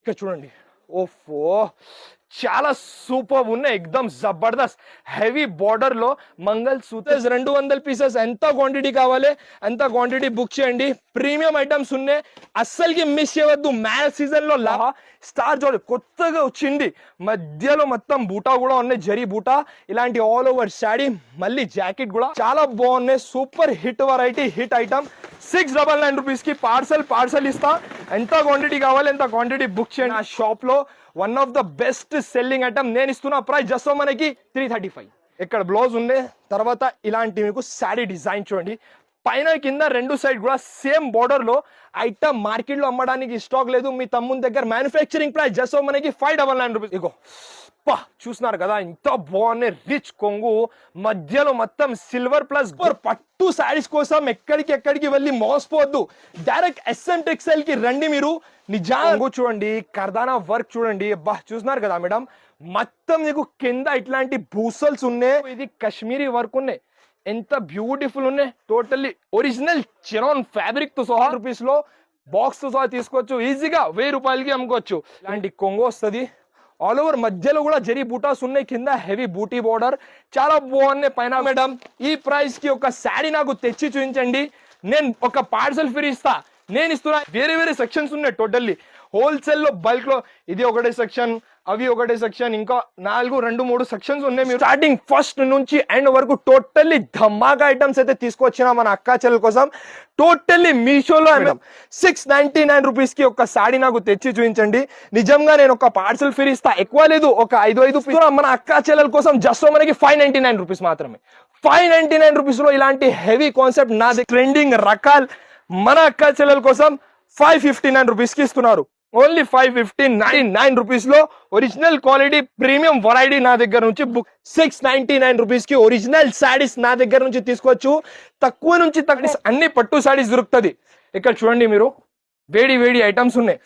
ఇక్కడ చూడండి, ఓఫో చాలా సూపర్ ఉన్నాయి, ఎక్దమ్ జబర్దస్త్ హెవీ బార్డర్ లో మంగళ సూత్ర 200 పీసెస్. ఎంత క్వాంటిటీ కావాలి అంత క్వాంటిటీ బుక్ చేయండి. ప్రీమియం ఐటమ్స్ ఉన్నాయి, అస్సలకి మిస్ చేయవద్దు. మ్యారేజ్ సీజన్ లో స్టార్ జోడి కొత్తగా వచ్చింది, మధ్యలో మొత్తం బూటా కూడా ఉన్నాయి, జరీ బూటా. ఇలాంటి ఆల్ ఓవర్ శాడీ, మళ్ళీ జాకెట్ కూడా చాలా బాగున్నాయి. Super hit variety, hit item. 699 rupees కి పార్సల్ ఇస్తా. ఎంత క్వాంటిటీ కావాలి ఎంత క్వాంటిటీ బుక్ చేయండి. ఆ షాప్ లో one of the best selling item నేను ఇస్తున్న ప్రైస్ జస్ట్ మనకి 335. ఇక్కడ బ్లౌజ్ ఉండే తర్వాత ఇలాంటి మీకు శారీ డిజైన్ చూడండి, పైన కింద రెండు సైడ్ కూడా సేమ్ బార్డర్ లో ఐటమ్ మార్కెట్ లో అమ్మడానికి స్టాక్ లేదు. మీ తమ్ముని దగ్గర మ్యానుఫ్యాక్చరింగ్ ప్రైస్ జస్ట్ మనకి 599 రూపీస్. ఇగో చూస్తున్నారు కదా ఎంత బాగున్నాయి, రిచ్ కొంగు, మధ్యలో మొత్తం సిల్వర్ ప్లస్ పట్టు శారీస్ కోసం ఎక్కడికి వెళ్ళి మోసపోవద్దు, డైరెక్ట్ SM టెక్స్టైల్ కి రండి. మీరు నిజంగా చూడండి, కర్దానా వర్క్ చూడండి, చూస్తున్నారు కదా మేడం, మొత్తం మీకు కింద ఇట్లాంటి బూసల్స్ ఉన్నాయి. ఇది కాశ్మీరీ వర్క్ ఉన్నాయి, ఎంత బ్యూటిఫుల్ ఉన్నాయి. టోటల్లీ ఒరిజినల్ చిరాన్ ఫ్యాబ్రిక్ తో సహా రూపీస్ లో బాక్స్ తో సహా తీసుకోవచ్చు. ఈజీగా 1000 రూపాయలకి అమ్ముకోవచ్చు. ఇలాంటి కొంగు వస్తుంది, ఆల్ ఓవర్ మధ్యలో కూడా జరీ బూటాస్ ఉన్నాయి, కింద హెవీ బూటీ బోర్డర్, చాలా బాగున్నాయి. పైన మేడం ఈ ప్రైస్ కి ఒక శారీ నాకు తెచ్చి చూపించండి, నేను ఒక పార్సల్ ఫ్రీ ఇస్తా. నేను ఇస్తున్నా. వేరే సెక్షన్స్ ఉన్నాయి, టోటల్లీ హోల్సేల్ లో బల్క్ లో. ఇది ఒకటే సెక్షన్, అవి ఒకటే సెక్షన్, ఇంకా 2-3 సెక్షన్స్ ఉన్నాయి. మీరు స్టార్టింగ్ ఫస్ట్ నుంచి ఎండ్ వరకు టోటల్లీ ధమాకా ఐటమ్స్ అయితే తీసుకొచ్చిన మన అక్కా చెల్లెల కోసం. టోటల్లీ మీషోలో 699 రూపీస్ కి ఒక సాడీ నాకు తెచ్చి చూపించండి. నిజంగా నేను ఒక పార్సల్ ఫ్రీ ఇస్తా, ఎక్కువ లేదు, ఒక 5 మన అక్కా చెల్లెల కోసం జస్ట్ మనకి 599 రూపీస్ మాత్రమే. 599 రూపీస్ లో ఇలాంటి హెవీ కాన్సెప్ట్ నాది ట్రెండింగ్ రకాల్ మన అక్కా చెల్లెల కోసం 559 రూపీస్ కి ఇస్తున్నారు. ఓన్లీ 559 రూపీస్ లో ఒరిజినల్ క్వాలిటీ ప్రీమియం వెరైటీ నా దగ్గర నుంచి బుక్. 699 రూపీస్ కి ఒరిజినల్ శారీస్ నా దగ్గర నుంచి తీసుకోవచ్చు. తక్కువ నుంచి తక్కువ అన్ని పట్టు శారీస్ దొరుకుతుంది. ఇక్కడ చూడండి, మీరు వేడి ఐటమ్స్ ఉన్నాయి.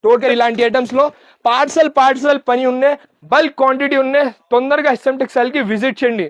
టోటల్ ఇలాంటి ఐటమ్స్ లో పార్సల్ పని ఉన్నాయి, బల్క్ క్వాంటిటీ ఉన్నాయి. తొందరగా SM టెక్స్టైల్ కి విజిట్ చేయండి.